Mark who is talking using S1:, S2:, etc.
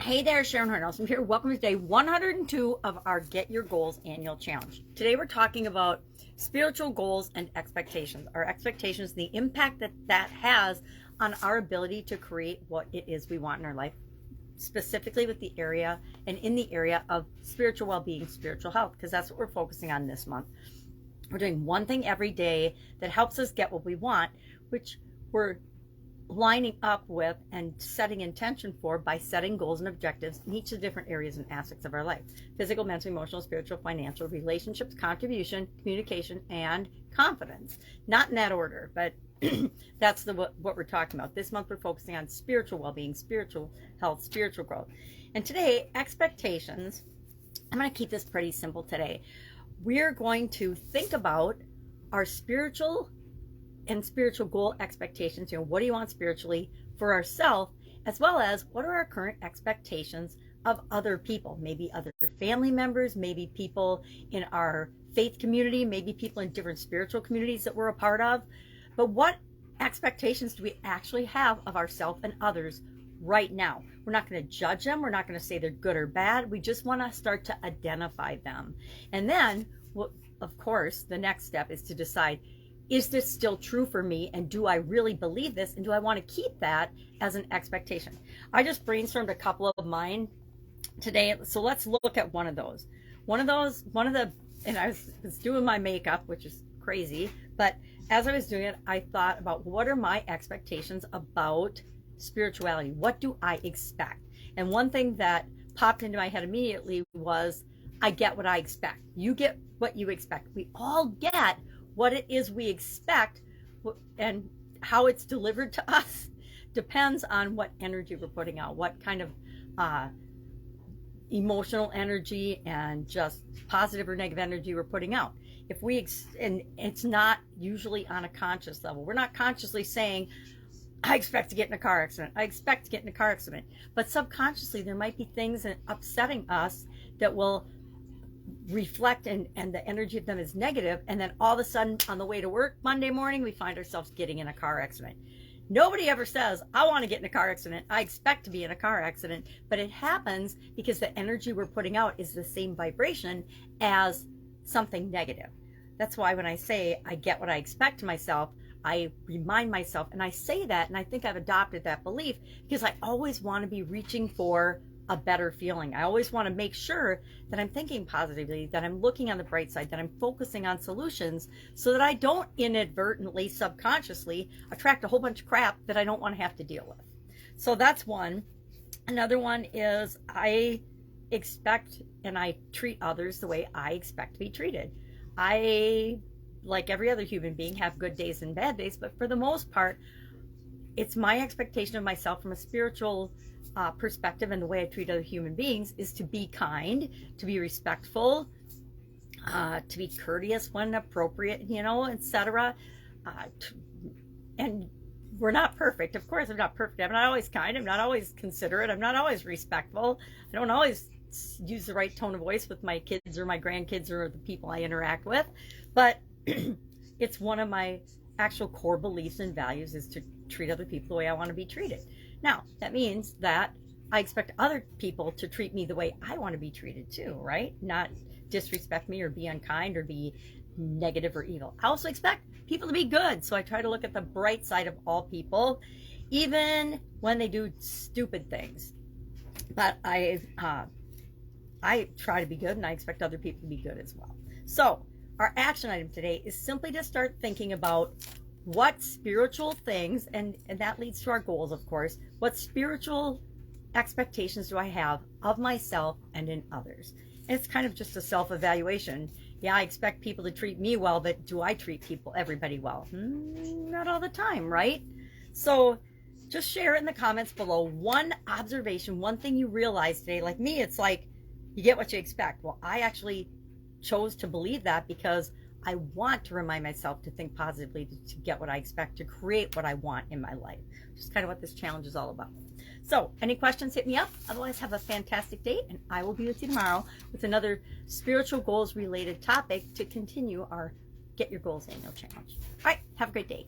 S1: Hey there, Sharon Horne-Ellstrom here. Welcome to day 102 of our Get Your Goals Annual Challenge. Today we're talking about spiritual goals and expectations. Our expectations, the impact that has on our ability to create what it is we want in our life, specifically with the area and in the area of spiritual well-being, spiritual health, because that's what we're focusing on this month. We're doing one thing every day that helps us get what we want, which we're lining up with and setting intention for by setting goals and objectives in each of the different areas and aspects of our life: physical, mental, emotional, spiritual, financial, relationships, contribution, communication, and confidence. Not in that order, but that's what we're talking about. This month we're focusing on spiritual well-being, spiritual health, spiritual growth. And today, expectations. I'm going to keep this pretty simple today. We're going to think about our spiritual goal expectations. What do you want spiritually for ourselves, as well as what are our current expectations of other people, maybe other family members, maybe people in our faith community, maybe people in different spiritual communities that we're a part of. But what expectations do we actually have of ourselves and others right now? We're not going to judge them. We're not going to say they're good or bad. We just want to start to identify them. And then, of course, the next step is to decide, is this still true for me? And do I really believe this? And do I want to keep that as an expectation? I just brainstormed a couple of mine today. So let's look at one of those. And I was doing my makeup, which is crazy. But as I was doing it, I thought about, what are my expectations about spirituality? What do I expect? And one thing that popped into my head immediately was, I get what I expect. You get what you expect. We all get what it is we expect, and how it's delivered to us depends on what energy we're putting out, what kind of emotional energy and just positive or negative energy we're putting out. If we and it's not usually on a conscious level. We're not consciously saying, I expect to get in a car accident. I expect to get in a car accident. But subconsciously, there might be things upsetting us that will reflect, and the energy of them is negative, and then all of a sudden on the way to work Monday morning we find ourselves getting in a car accident. Nobody ever says, I want to get in a car accident, I expect to be in a car accident, but it happens because the energy we're putting out is the same vibration as something negative. That's why when I say I get what I expect to myself, I remind myself, and I say that, and I think I've adopted that belief because I always want to be reaching for a better feeling. I always want to make sure that I'm thinking positively, that I'm looking on the bright side, that I'm focusing on solutions, so that I don't inadvertently, subconsciously attract a whole bunch of crap that I don't want to have to deal with. So that's one. Another one is, I expect and I treat others the way I expect to be treated. I, like every other human being, have good days and bad days, but for the most part, it's my expectation of myself from a spiritual perspective, and the way I treat other human beings is to be kind, to be respectful, to be courteous when appropriate, etc. And we're not perfect. Of course, I'm not perfect. I'm not always kind. I'm not always considerate. I'm not always respectful. I don't always use the right tone of voice with my kids or my grandkids or the people I interact with. But it's one of my actual core beliefs and values, is to treat other people the way I want to be treated. Now, that means that I expect other people to treat me the way I want to be treated too, right? Not disrespect me or be unkind or be negative or evil. I also expect people to be good. So I try to look at the bright side of all people, even when they do stupid things. But I try to be good, and I expect other people to be good as well. So our action item today is simply to start thinking about what spiritual things, and that leads to our goals, of course, what spiritual expectations do I have of myself and in others? And it's kind of just a self-evaluation. Yeah, I expect people to treat me well, but do I treat everybody well? Not all the time, right? So just share it in the comments below. One observation, one thing you realize today. Like me, it's like, you get what you expect. Well, I actually chose to believe that because I want to remind myself to think positively, to get what I expect, to create what I want in my life. Just kind of what this challenge is all about. So any questions, hit me up. Otherwise, have a fantastic day, and I will be with you tomorrow with another spiritual goals related topic to continue our Get Your Goals Annual Challenge. All right, have a great day.